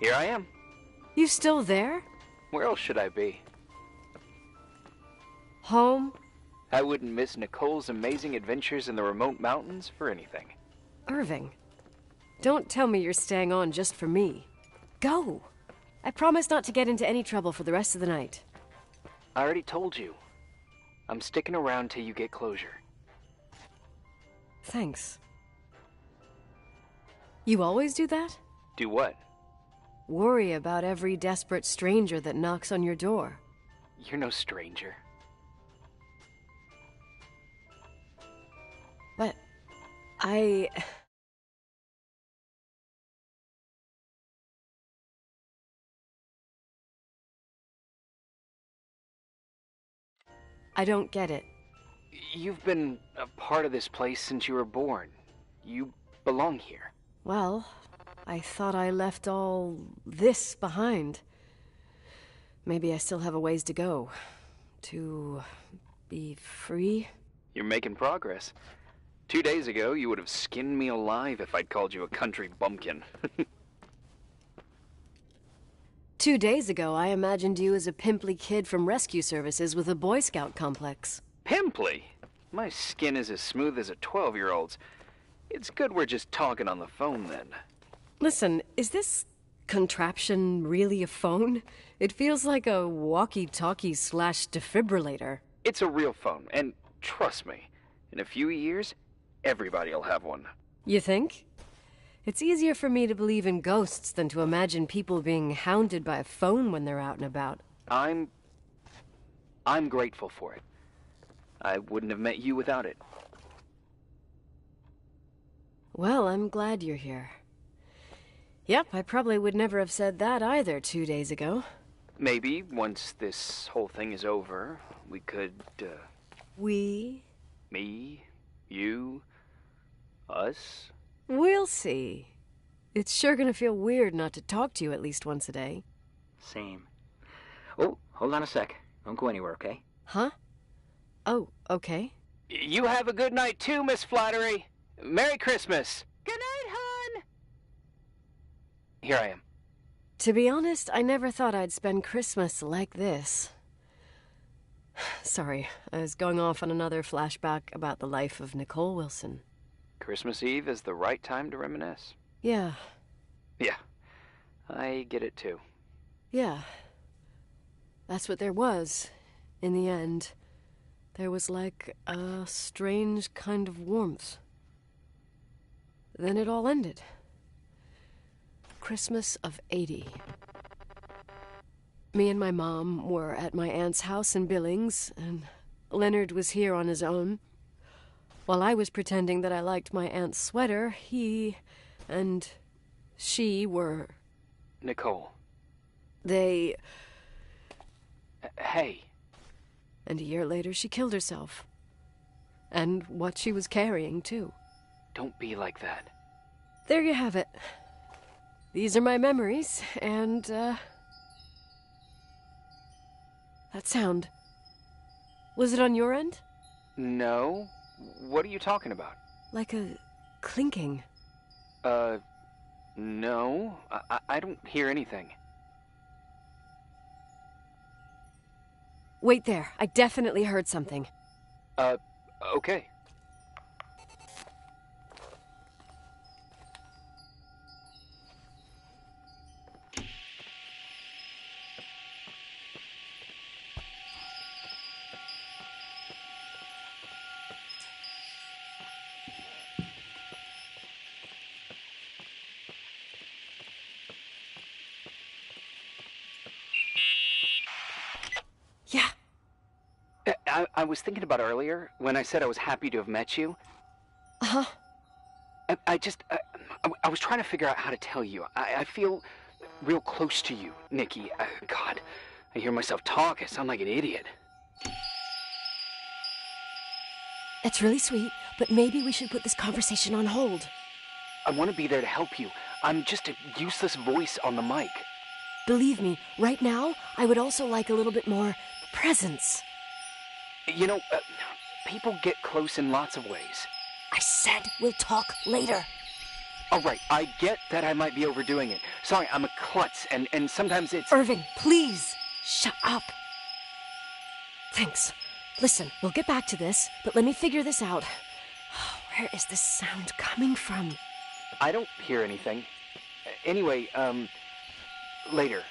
Here I am. You still there? Where else should I be? Home? I wouldn't miss Nicole's amazing adventures in the remote mountains for anything. Irving, don't tell me you're staying on just for me. Go! I promise not to get into any trouble for the rest of the night. I already told you. I'm sticking around till you get closure. Thanks. You always do that? Do what? Worry about every desperate stranger that knocks on your door. You're no stranger. But I don't get it. You've been a part of this place since you were born. You belong here. Well, I thought I left all this behind. Maybe I still have a ways to go. To be free? You're making progress. 2 days ago, you would have skinned me alive if I'd called you a country bumpkin. 2 days ago, I imagined you as a pimply kid from rescue services with a Boy Scout complex. Pimply? My skin is as smooth as a 12-year-old's. It's good we're just talking on the phone, then. Listen, is this contraption really a phone? It feels like a walkie-talkie/defibrillator. It's a real phone, and trust me, in a few years, everybody'll have one. You think? It's easier for me to believe in ghosts than to imagine people being hounded by a phone when they're out and about. I'm grateful for it. I wouldn't have met you without it. Well, I'm glad you're here. Yep, I probably would never have said that either 2 days ago. Maybe, once this whole thing is over, we could, We? Me, you, us? We'll see. It's sure gonna feel weird not to talk to you at least once a day. Same. Oh, hold on a sec. Don't go anywhere, okay? Huh? Oh, okay. You have a good night too, Miss Flattery. Merry Christmas. Good night, hon. Here I am. To be honest, I never thought I'd spend Christmas like this. Sorry, I was going off on another flashback about the life of Nicole Wilson. Christmas Eve is the right time to reminisce. Yeah. Yeah, I get it too. Yeah. That's what there was, in the end. There was like a strange kind of warmth. Then it all ended. Christmas of '80. Me and my mom were at my aunt's house in Billings, and Leonard was here on his own. While I was pretending that I liked my aunt's sweater, he and she were... Nicole. They... Hey. And a year later, she killed herself. And what she was carrying, too. Don't be like that. There you have it. These are my memories, and, that sound. Was it on your end? No. What are you talking about? Like a clinking. No. I don't hear anything. Wait there. I definitely heard something. Okay. Yeah. I was thinking about earlier, when I said I was happy to have met you. Uh-huh. I was trying to figure out how to tell you. I feel real close to you, Nikki. God, I hear myself talk. I sound like an idiot. That's really sweet, but maybe we should put this conversation on hold. I want to be there to help you. I'm just a useless voice on the mic. Believe me, right now, I would also like a little bit more presence. You know, people get close in lots of ways. I said we'll talk later. All right, I get that I might be overdoing it. Sorry, I'm a klutz, and sometimes it's... Irving, please, shut up. Thanks. Listen, we'll get back to this, but let me figure this out. Where is this sound coming from? I don't hear anything. Anyway, later.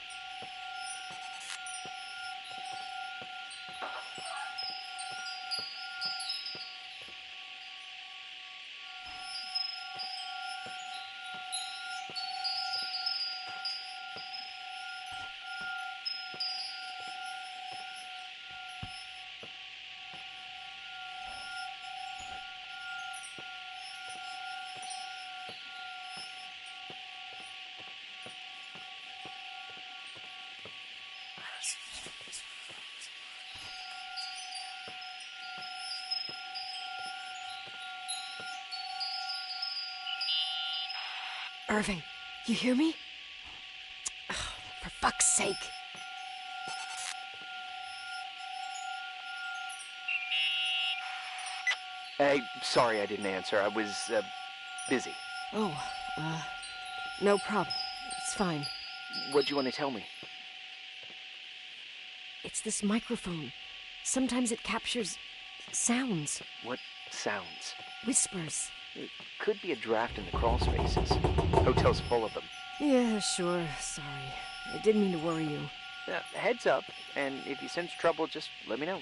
Irving, you hear me? Oh, for fuck's sake. Hey, sorry I didn't answer. I was, busy. Oh, no problem. It's fine. What'd you want to tell me? It's this microphone. Sometimes it captures sounds, What sounds? whispers. It could be a draft in the crawl spaces. Hotel's full of them. Yeah, sure. Sorry. I didn't mean to worry you. Heads up, and if you sense trouble, just let me know.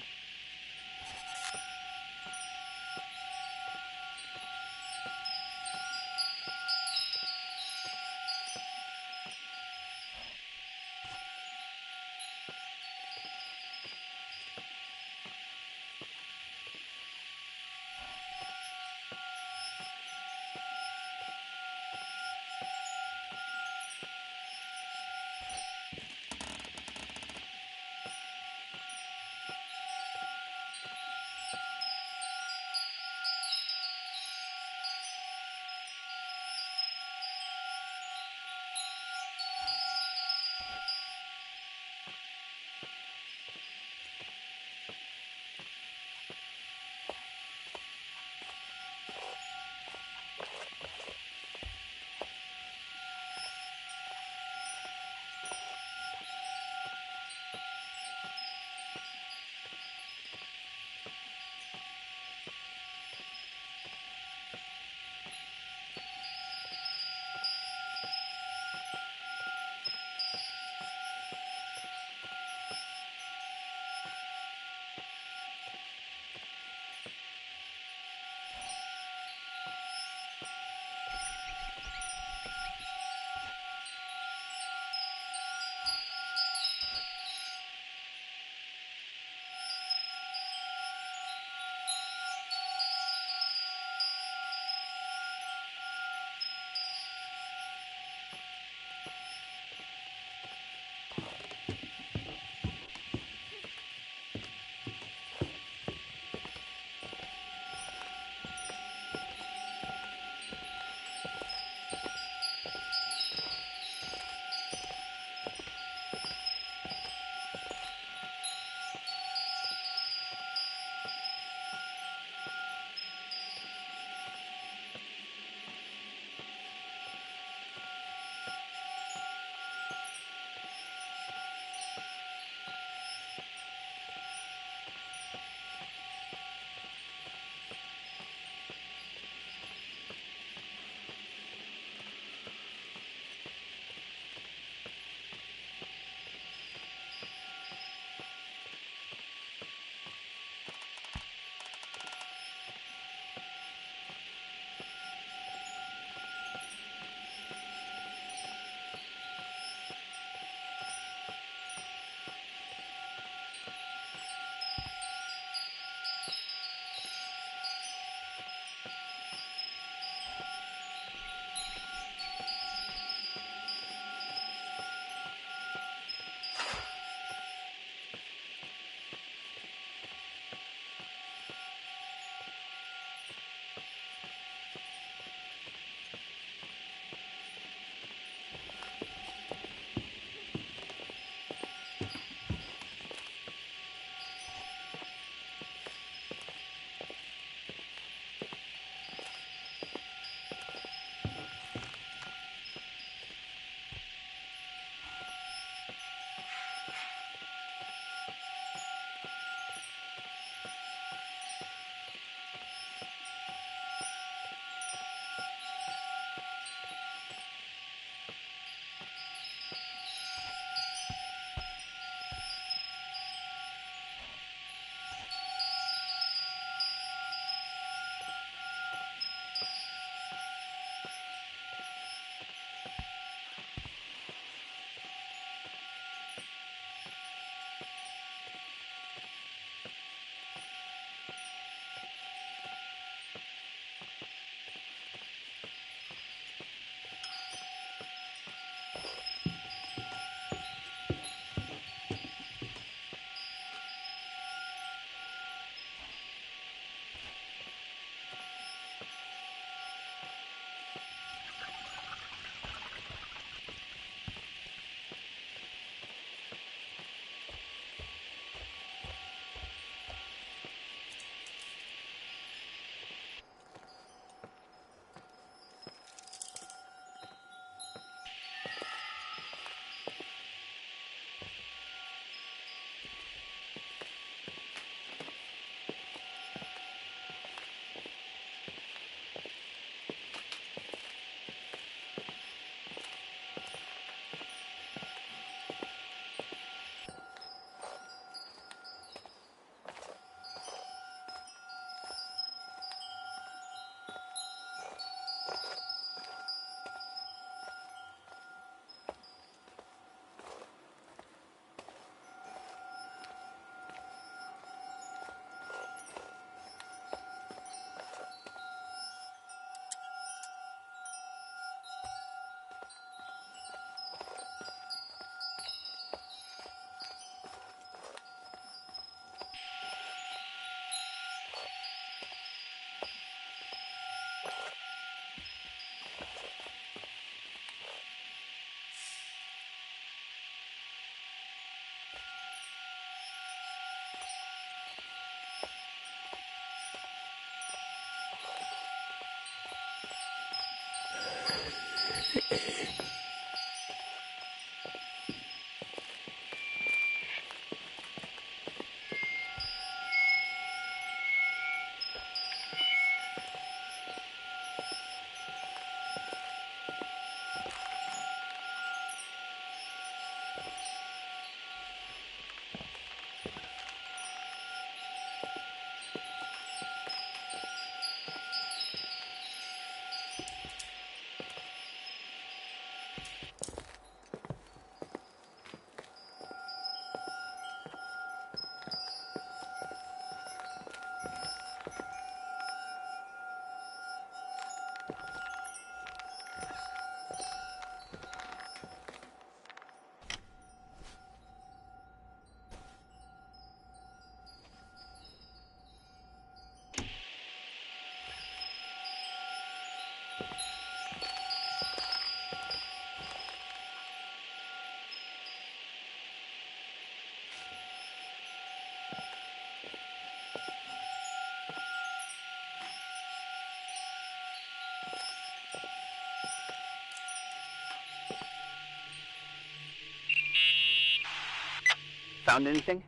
Found anything?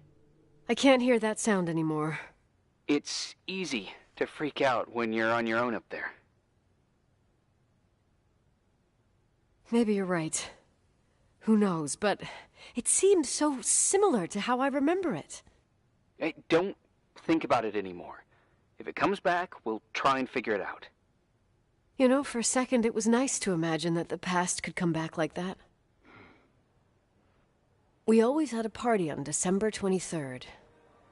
I can't hear that sound anymore. It's easy to freak out when you're on your own up there. Maybe you're right. Who knows, but it seemed so similar to how I remember it. Hey, don't think about it anymore. If it comes back, we'll try and figure it out. You know, for a second it was nice to imagine that the past could come back like that. We always had a party on December 23rd.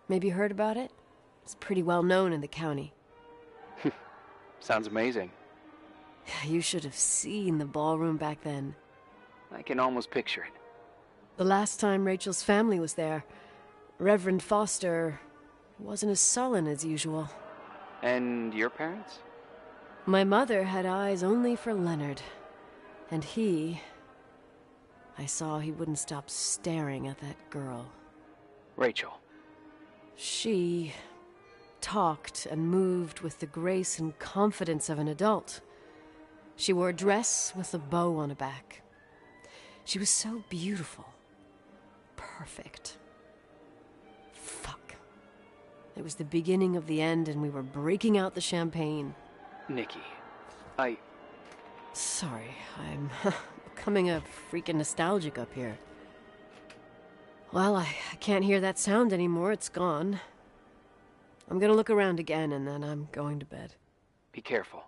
Maybe you heard about it? It's pretty well known in the county. Sounds amazing. You should have seen the ballroom back then. I can almost picture it. The last time Rachel's family was there, Reverend Foster wasn't as sullen as usual. And your parents? My mother had eyes only for Leonard. And I saw he wouldn't stop staring at that girl. Rachel. She talked and moved with the grace and confidence of an adult. She wore a dress with a bow on her back. She was so beautiful. Perfect. Fuck. It was the beginning of the end, and we were breaking out the champagne. Nikki, Sorry, I'm becoming a freaking nostalgic up here. Well, I can't hear that sound anymore. It's gone. I'm gonna look around again, and then I'm going to bed. Be careful.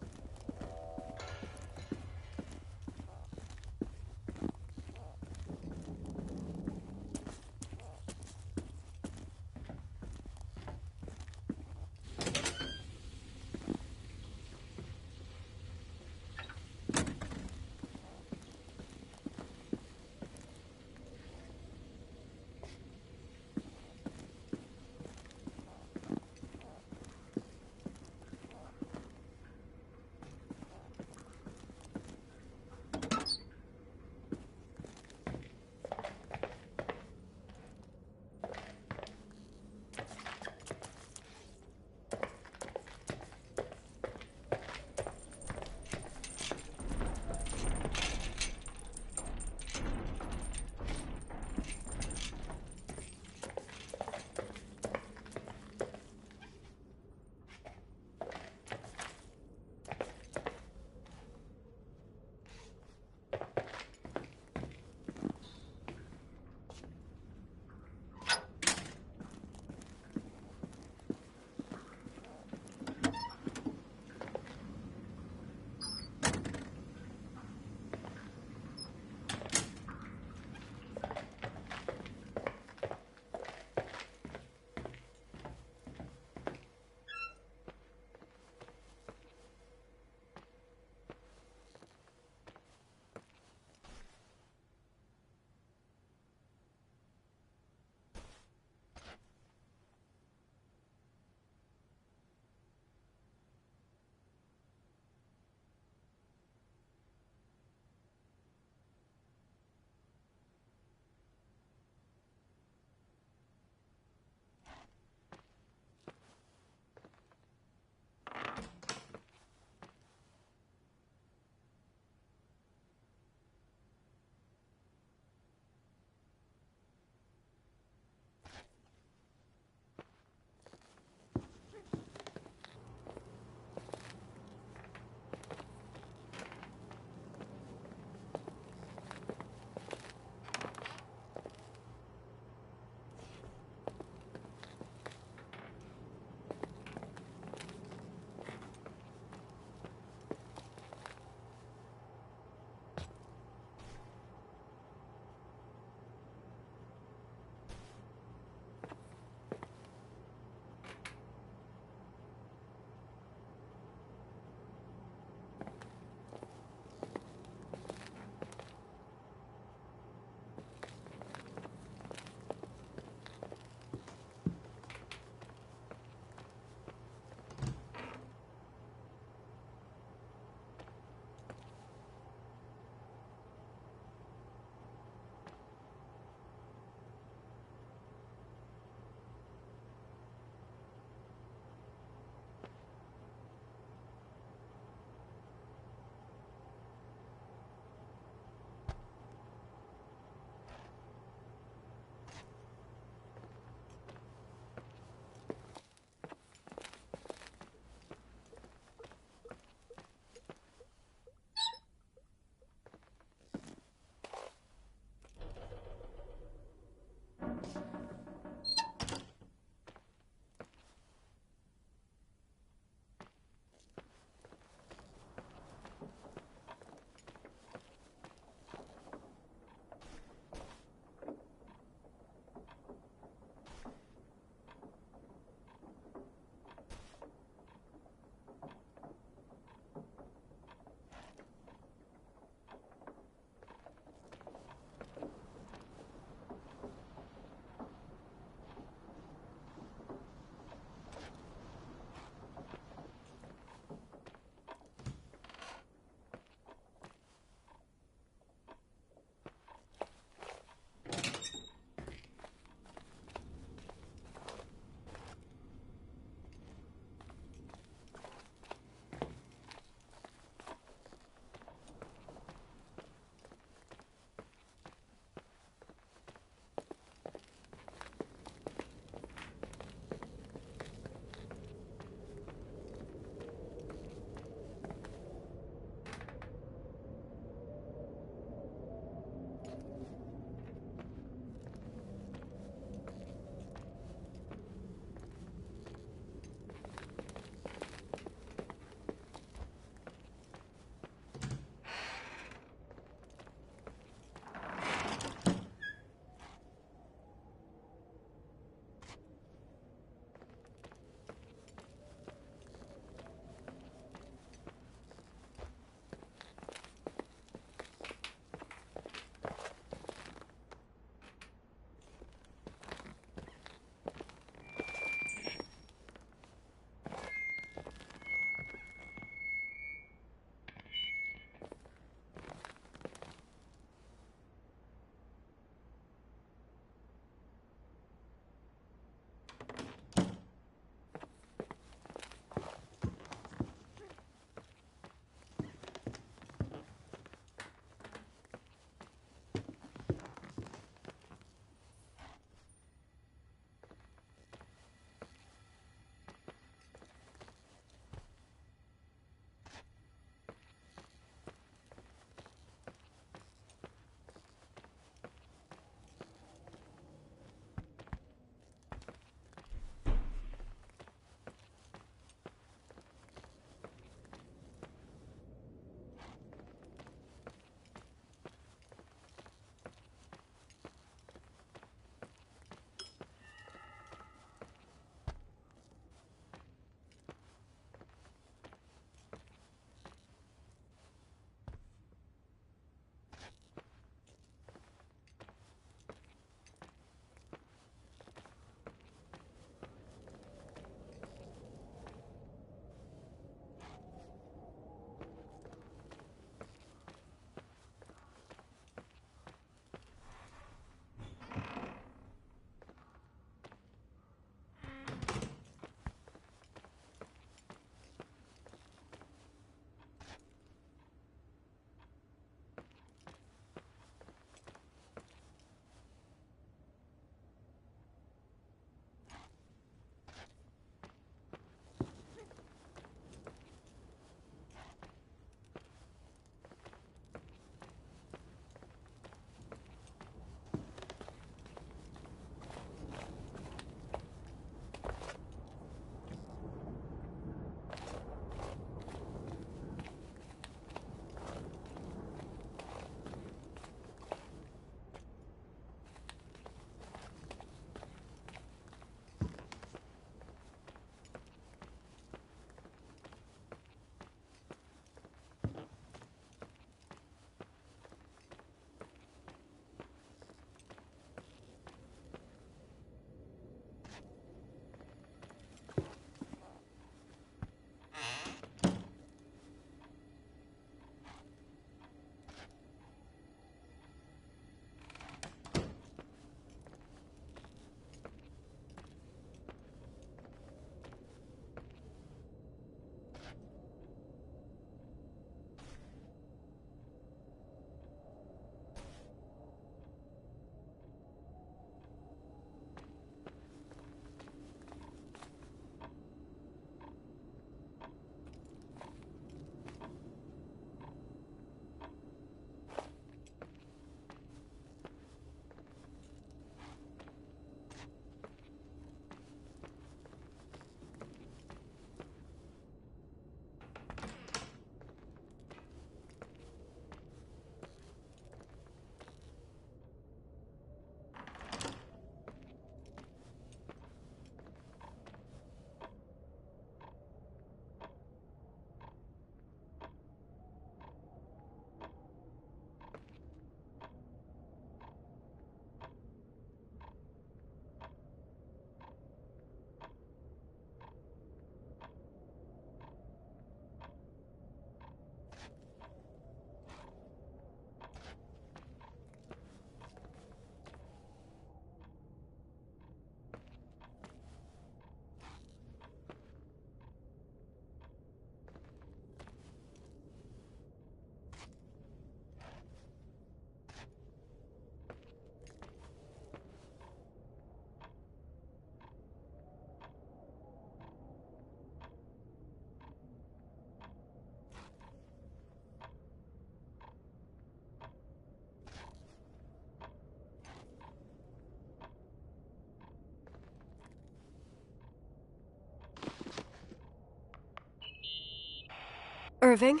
Irving?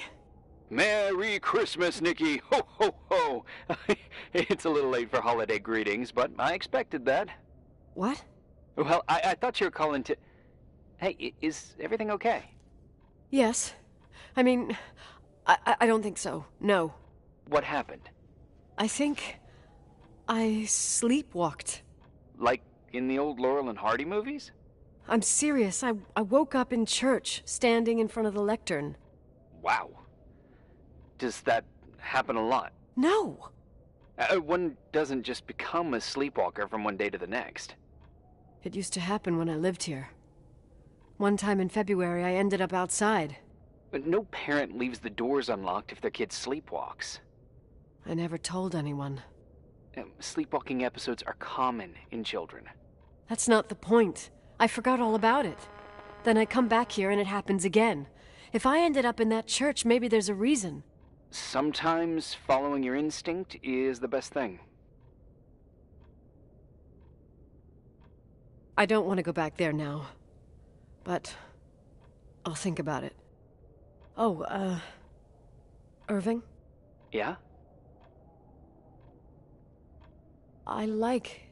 Merry Christmas, Nikki! Ho, ho, ho! It's a little late for holiday greetings, but I expected that. What? Well, I thought you were calling to... Hey, is everything okay? Yes. I mean, I don't think so. No. What happened? I think I sleepwalked. Like in the old Laurel and Hardy movies? I'm serious. I woke up in church, standing in front of the lectern. Wow. Does that happen a lot? No. One doesn't just become a sleepwalker from one day to the next. It used to happen when I lived here. One time in February, I ended up outside. But no parent leaves the doors unlocked if their kid sleepwalks. I never told anyone. Sleepwalking episodes are common in children. That's not the point. I forgot all about it. Then I come back here and it happens again. If I ended up in that church, maybe there's a reason. Sometimes following your instinct is the best thing. I don't want to go back there now. But I'll think about it. Oh, Irving? Yeah? I like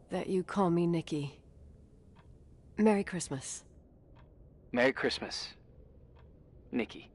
that you call me Nikki. Merry Christmas. Merry Christmas, Nikki.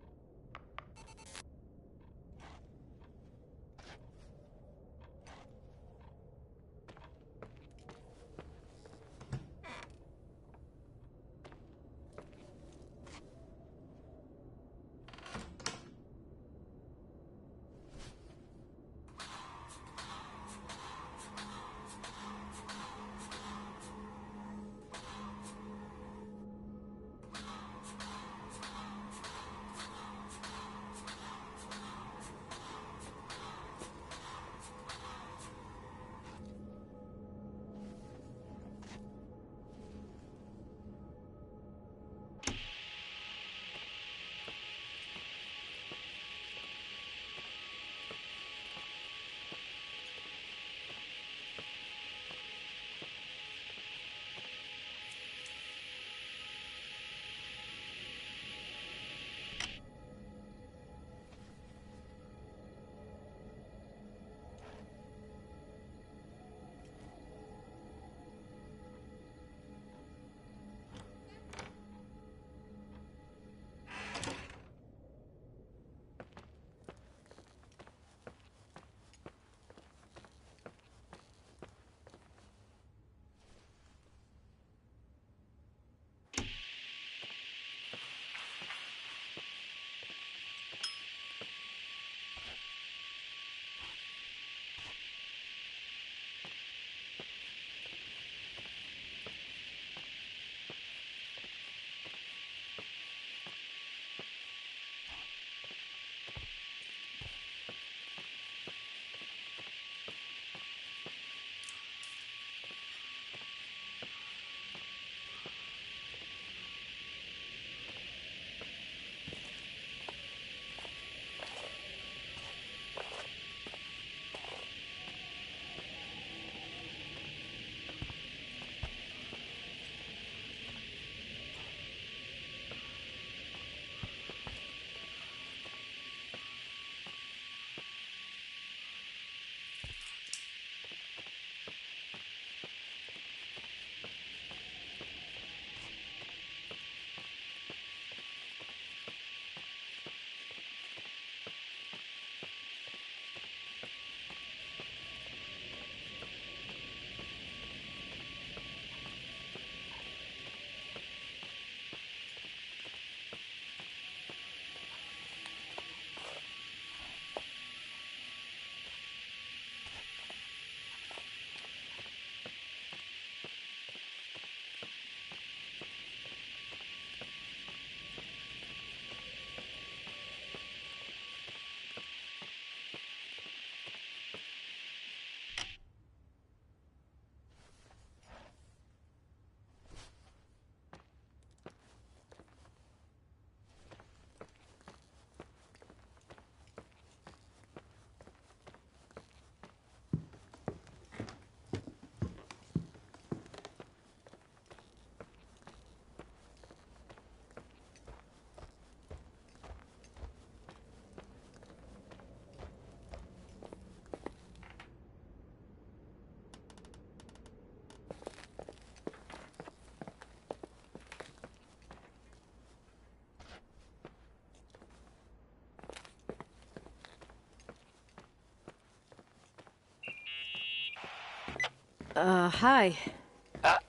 Hi.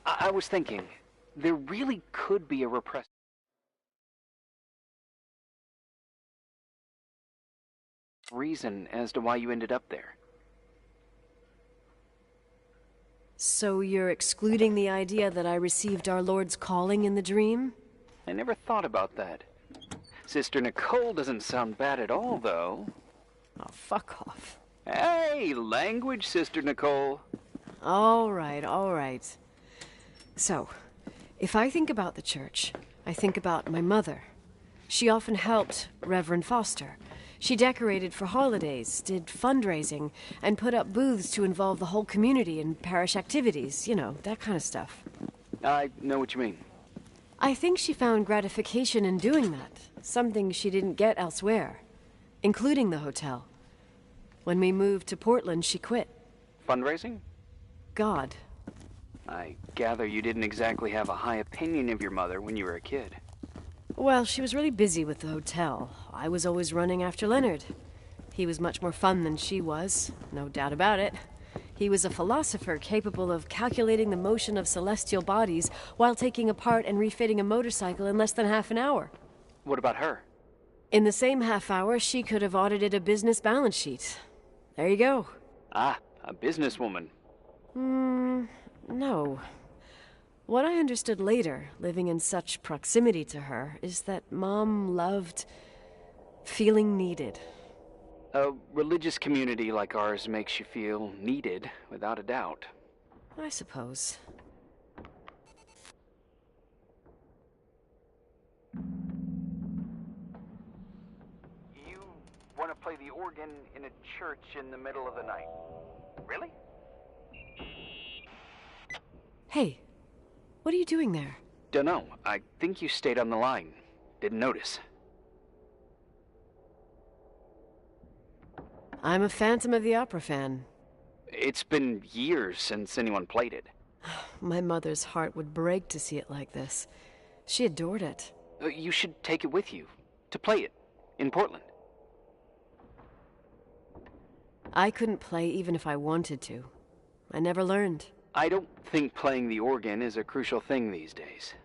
I was thinking, there really could be a repressed reason as to why you ended up there. So you're excluding the idea that I received our Lord's calling in the dream? I never thought about that. Sister Nicole doesn't sound bad at all, though. Oh, fuck off. Hey, language, Sister Nicole. All right. So, if I think about the church, I think about my mother. She often helped Reverend Foster. She decorated for holidays, did fundraising, and put up booths to involve the whole community in parish activities, you know, that kind of stuff. I know what you mean. I think she found gratification in doing that, something she didn't get elsewhere, including the hotel. When we moved to Portland, she quit. Fundraising? God. I gather you didn't exactly have a high opinion of your mother when you were a kid. Well, she was really busy with the hotel. I was always running after Leonard. He was much more fun than she was, no doubt about it. He was a philosopher capable of calculating the motion of celestial bodies while taking apart and refitting a motorcycle in less than half an hour. What about her? In the same half hour, she could have audited a business balance sheet. There you go. Ah, a businesswoman. No. What I understood later, living in such proximity to her, is that Mom loved feeling needed. A religious community like ours makes you feel needed, without a doubt. I suppose. You want to play the organ in a church in the middle of the night? Really? Hey, what are you doing there? Dunno. I think you stayed on the line. Didn't notice. I'm a Phantom of the Opera fan. It's been years since anyone played it. My mother's heart would break to see it like this. She adored it. You should take it with you. To play it. In Portland. I couldn't play even if I wanted to. I never learned. I don't think playing the organ is a crucial thing these days.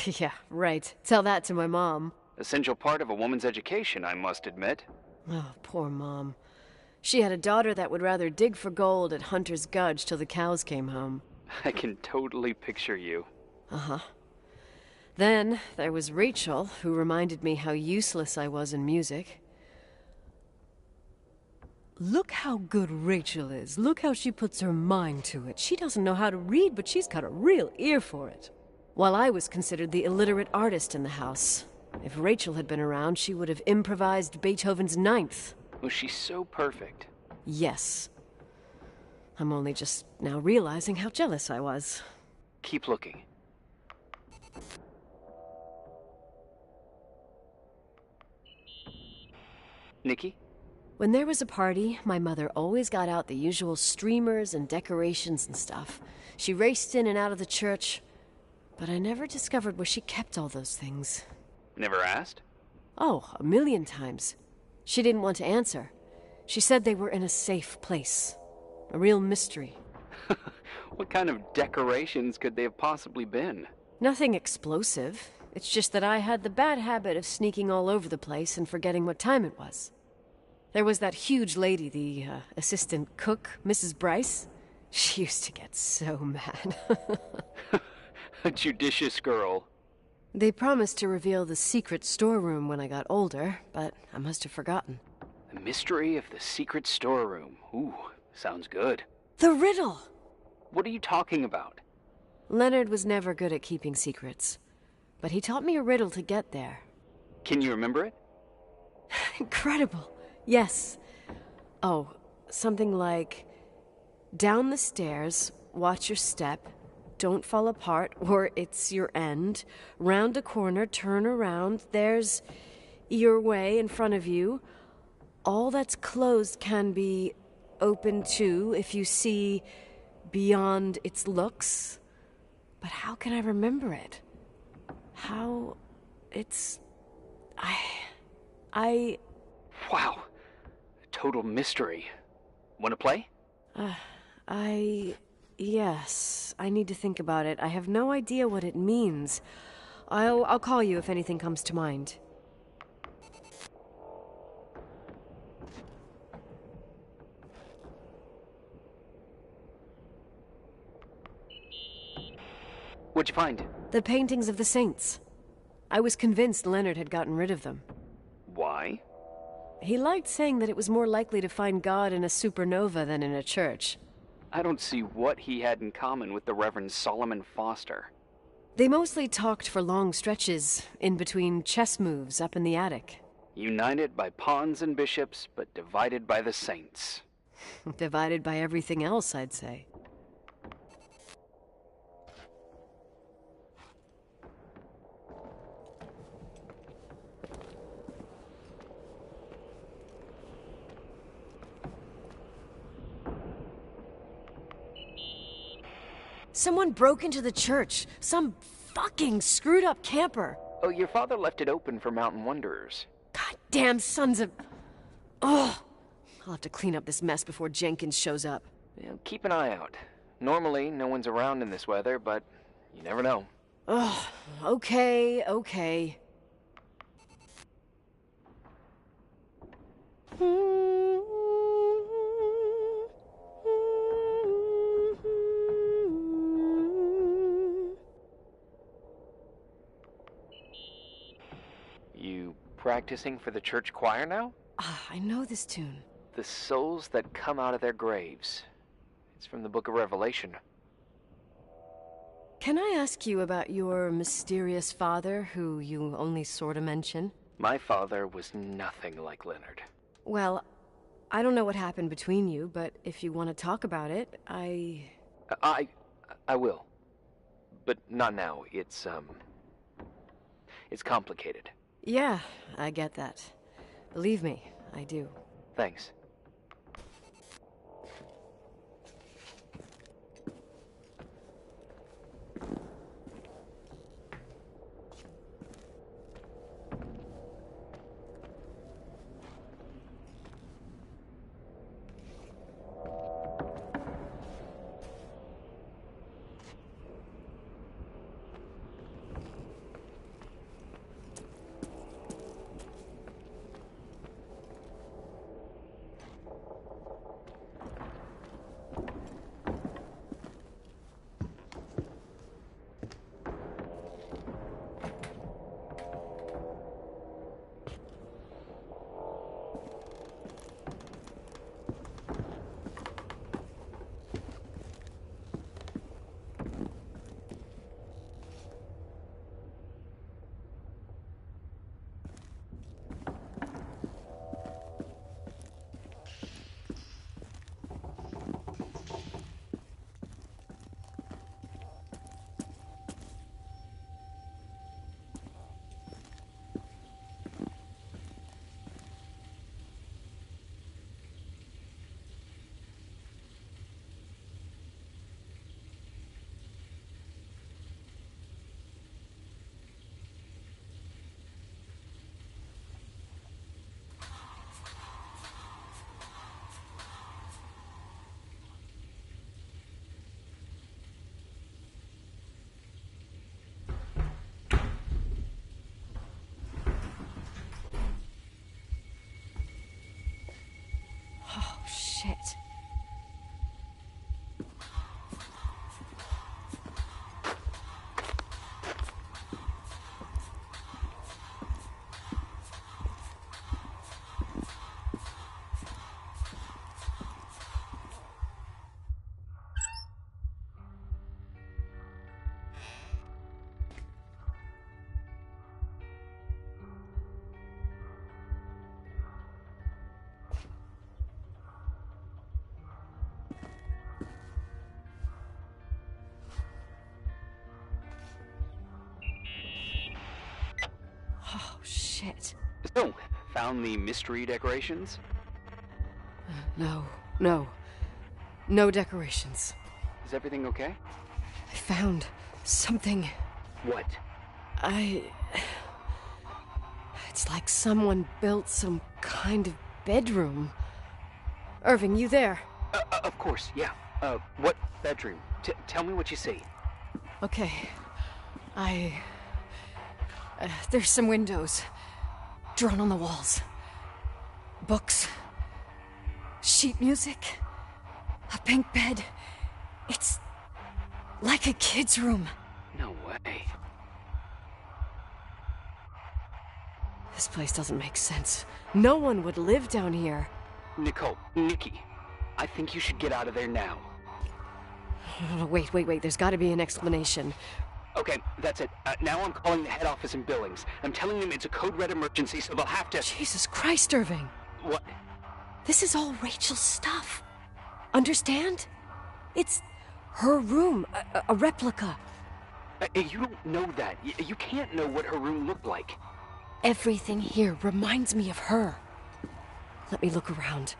Yeah, right. Tell that to my mom. Essential part of a woman's education, I must admit. Oh, poor Mom. She had a daughter that would rather dig for gold at Hunter's Gulch till the cows came home. I can totally picture you. Uh-huh. Then there was Rachel, who reminded me how useless I was in music. Look how good Rachel is. Look how she puts her mind to it. She doesn't know how to read, but she's got a real ear for it. While I was considered the illiterate artist in the house. If Rachel had been around, she would have improvised Beethoven's Ninth. Was she so perfect? Yes. I'm only just now realizing how jealous I was. Keep looking. Nikki? When there was a party, my mother always got out the usual streamers and decorations and stuff. She raced in and out of the church, but I never discovered where she kept all those things. Never asked? Oh, 1,000,000 times. She didn't want to answer. She said they were in a safe place. A real mystery. What kind of decorations could they have possibly been? Nothing explosive. It's just that I had the bad habit of sneaking all over the place and forgetting what time it was. There was that huge lady, the assistant cook, Mrs. Bryce. She used to get so mad. A judicious girl. They promised to reveal the secret storeroom when I got older, but I must have forgotten. The mystery of the secret storeroom. Ooh, sounds good. The riddle! What are you talking about? Leonard was never good at keeping secrets, but he taught me a riddle to get there. Can you remember it? Incredible. Yes. Oh, something like, down the stairs, watch your step, don't fall apart, or it's your end. Round a corner, turn around, there's your way in front of you. All that's closed can be open too if you see beyond its looks. But how can I remember it? How... it's... I... Wow. A total mystery. Want to play? Yes, I need to think about it. I have no idea what it means. I'll call you if anything comes to mind. What'd you find? The paintings of the saints. I was convinced Leonard had gotten rid of them. Why? He liked saying that it was more likely to find God in a supernova than in a church. I don't see what he had in common with the Reverend Solomon Foster. They mostly talked for long stretches, in between chess moves up in the attic. United by pawns and bishops, but divided by the saints. Divided by everything else, I'd say. Someone broke into the church. Some fucking screwed up camper. Oh, your father left it open for mountain wanderers. Goddamn sons of... Oh, I'll have to clean up this mess before Jenkins shows up. Yeah, keep an eye out. Normally, no one's around in this weather, but you never know. Oh, okay. You practicing for the church choir now? I know this tune. The souls that come out of their graves. It's from the book of Revelation. Can I ask you about your mysterious father, who you only sort of mention? My father was nothing like Leonard. Well, I don't know what happened between you, but if you want to talk about it, I will. But not now. It's complicated. Yeah, I get that. Believe me, I do. Thanks. Oh, shit. Oh, shit. So, found the mystery decorations? No. No decorations. Is everything okay? I found something. What? It's like someone built some kind of bedroom. Irving, you there? Of course, yeah. What bedroom? Tell me what you see. Okay. There's some windows. Drawn on the walls. Books. Sheet music. A pink bed. It's like a kid's room. No way. This place doesn't make sense. No one would live down here. Nikki, I think you should get out of there now. Wait. There's got to be an explanation. Okay, that's it. Now I'm calling the head office in Billings. I'm telling them it's a code red emergency, so they'll have to... Jesus Christ, Irving. What? This is all Rachel's stuff. Understand? It's her room, a replica. You don't know that. You can't know what her room looked like. Everything here reminds me of her. Let me look around.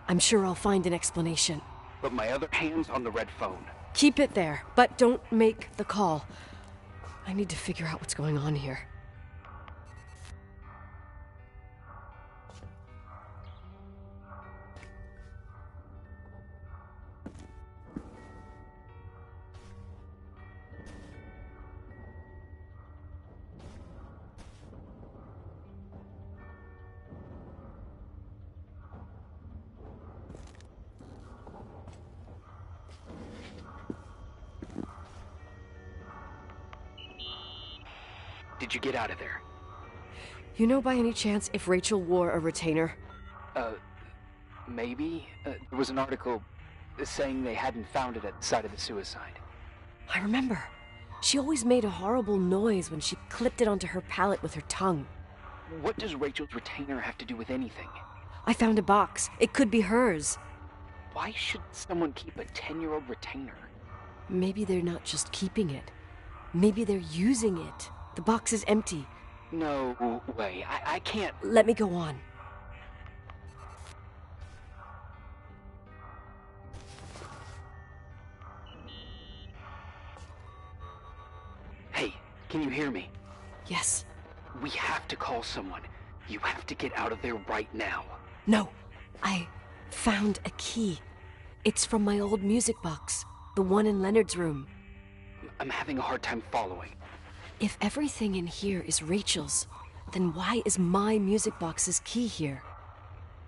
I'm sure I'll find an explanation. But my other hand's on the red phone. Keep it there, but don't make the call. I need to figure out what's going on here. Did you get out of there? You know by any chance if Rachel wore a retainer? Maybe. There was an article saying they hadn't found it at the site of the suicide. I remember. She always made a horrible noise when she clipped it onto her palate with her tongue. What does Rachel's retainer have to do with anything? I found a box. It could be hers. Why should someone keep a 10-year-old retainer? Maybe they're not just keeping it. Maybe they're using it. The box is empty. No way. I can't... Let me go on. Hey, can you hear me? Yes. We have to call someone. You have to get out of there right now. No. I found a key. It's from my old music box. The one in Leonard's room. I'm having a hard time following. If everything in here is Rachel's, then why is my music box's key here?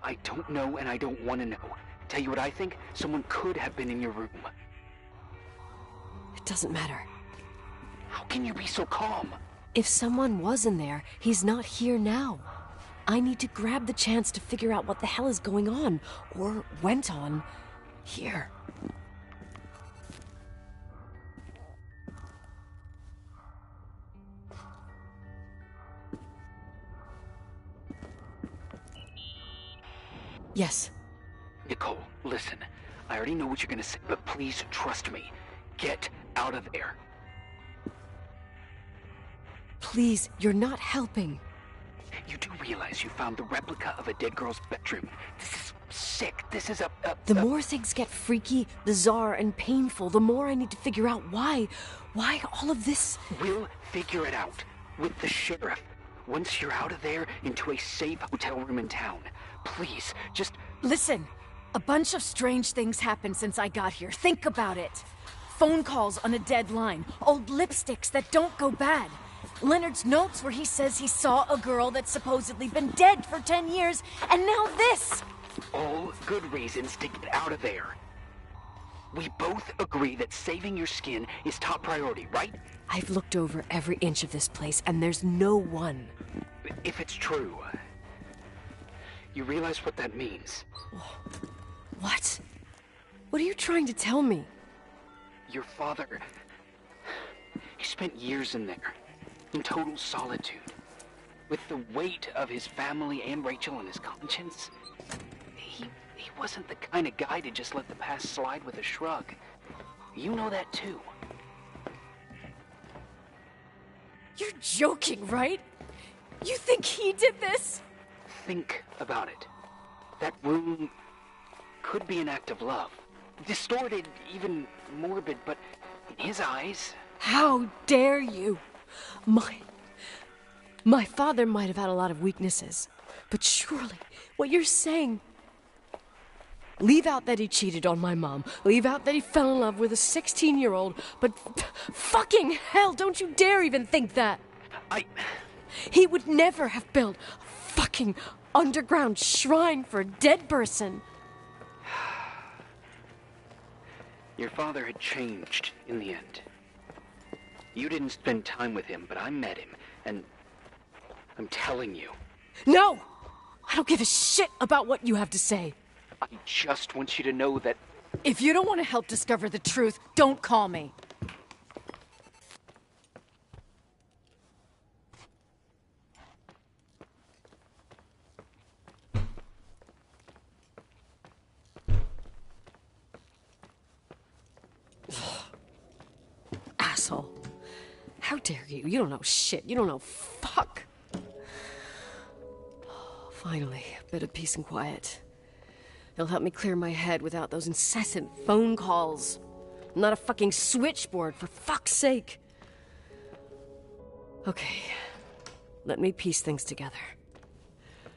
I don't know and I don't want to know. Tell you what I think? Someone could have been in your room. It doesn't matter. How can you be so calm? If someone was in there, he's not here now. I need to grab the chance to figure out what the hell is going on, or went on, here. Yes. Nicole, listen. I already know what you're gonna say, but please trust me. Get out of there. Please, you're not helping. You do realize you found the replica of a dead girl's bedroom. This is sick. This is The more things get freaky, bizarre, and painful, the more I need to figure out why all of this... We'll figure it out. With the sheriff. Once you're out of there, into a safe hotel room in town. Please, just... Listen, a bunch of strange things happened since I got here. Think about it. Phone calls on a dead line. Old lipsticks that don't go bad. Leonard's notes where he says he saw a girl that's supposedly been dead for 10 years, and now this! All good reasons to get out of there. We both agree that saving your skin is top priority, right? I've looked over every inch of this place, and there's no one. If it's true, you realize what that means. What? What are you trying to tell me? Your father... He spent years in there, in total solitude. With the weight of his family and Rachel on his conscience. He wasn't the kind of guy to just let the past slide with a shrug. You know that too. You're joking, right? You think he did this? Think about it. That room could be an act of love. Distorted, even morbid, but in his eyes... How dare you? My father might have had a lot of weaknesses, but surely what you're saying... Leave out that he cheated on my mom. Leave out that he fell in love with a 16-year-old. But fucking hell, don't you dare even think that. He would never have built a fucking underground shrine for a dead person. Your father had changed in the end. You didn't spend time with him, but I met him, and I'm telling you. No! I don't give a shit about what you have to say. I just want you to know that... If you don't want to help discover the truth, don't call me. Asshole. How dare you? You don't know shit. You don't know fuck. Finally, a bit of peace and quiet. It'll help me clear my head without those incessant phone calls. I'm not a fucking switchboard, for fuck's sake. Okay, let me piece things together.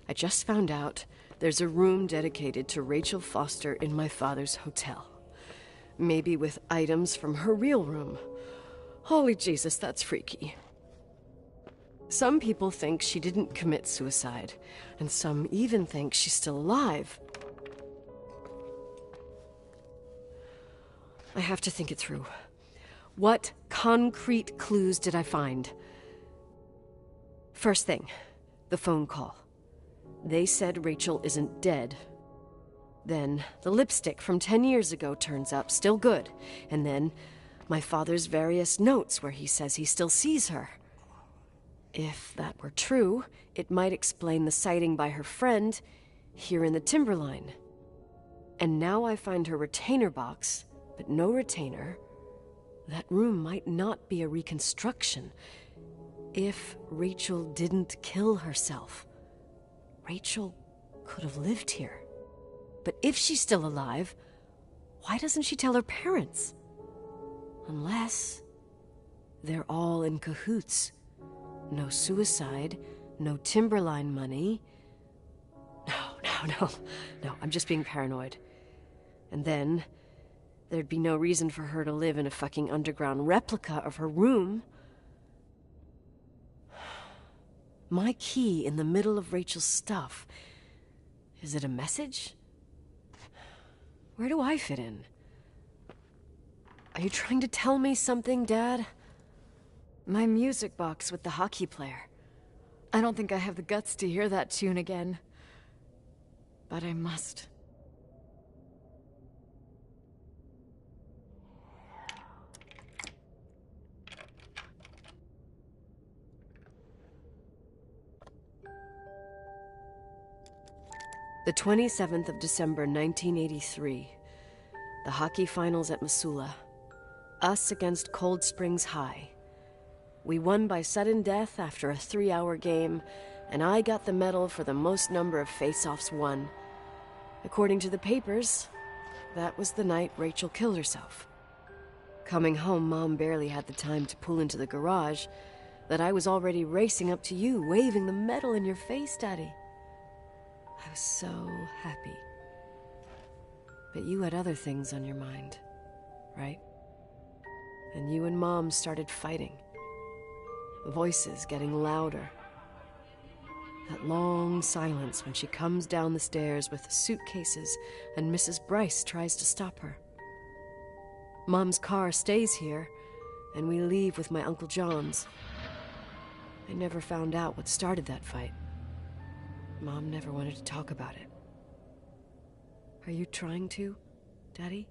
I just found out there's a room dedicated to Rachel Foster in my father's hotel. Maybe with items from her real room. Holy Jesus, that's freaky. Some people think she didn't commit suicide, and some even think she's still alive. I have to think it through. What concrete clues did I find? First thing, the phone call. They said Rachel isn't dead. Then the lipstick from 10 years ago turns up, still good. And then my father's various notes where he says he still sees her. If that were true, it might explain the sighting by her friend here in the timberline. And now I find her retainer box, but no retainer. That room might not be a reconstruction. If Rachel didn't kill herself, Rachel could have lived here. But if she's still alive, why doesn't she tell her parents? Unless they're all in cahoots. No suicide, no timberline money. No, I'm just being paranoid. And then there'd be no reason for her to live in a fucking underground replica of her room. My key in the middle of Rachel's stuff. Is it a message? Where do I fit in? Are you trying to tell me something, Dad? My music box with the hockey player. I don't think I have the guts to hear that tune again. But I must. The 27th of December, 1983. The hockey finals at Missoula. Us against Cold Springs High. We won by sudden death after a 3-hour game, and I got the medal for the most number of face-offs won. According to the papers, that was the night Rachel killed herself. Coming home, Mom barely had the time to pull into the garage that I was already racing up to you, waving the medal in your face, Daddy. I was so happy. But you had other things on your mind, right? And you and Mom started fighting. Voices getting louder. That long silence when she comes down the stairs with the suitcases and Mrs. Bryce tries to stop her. Mom's car stays here, and we leave with my Uncle John's. I never found out what started that fight. Mom never wanted to talk about it. Are you trying to, Daddy?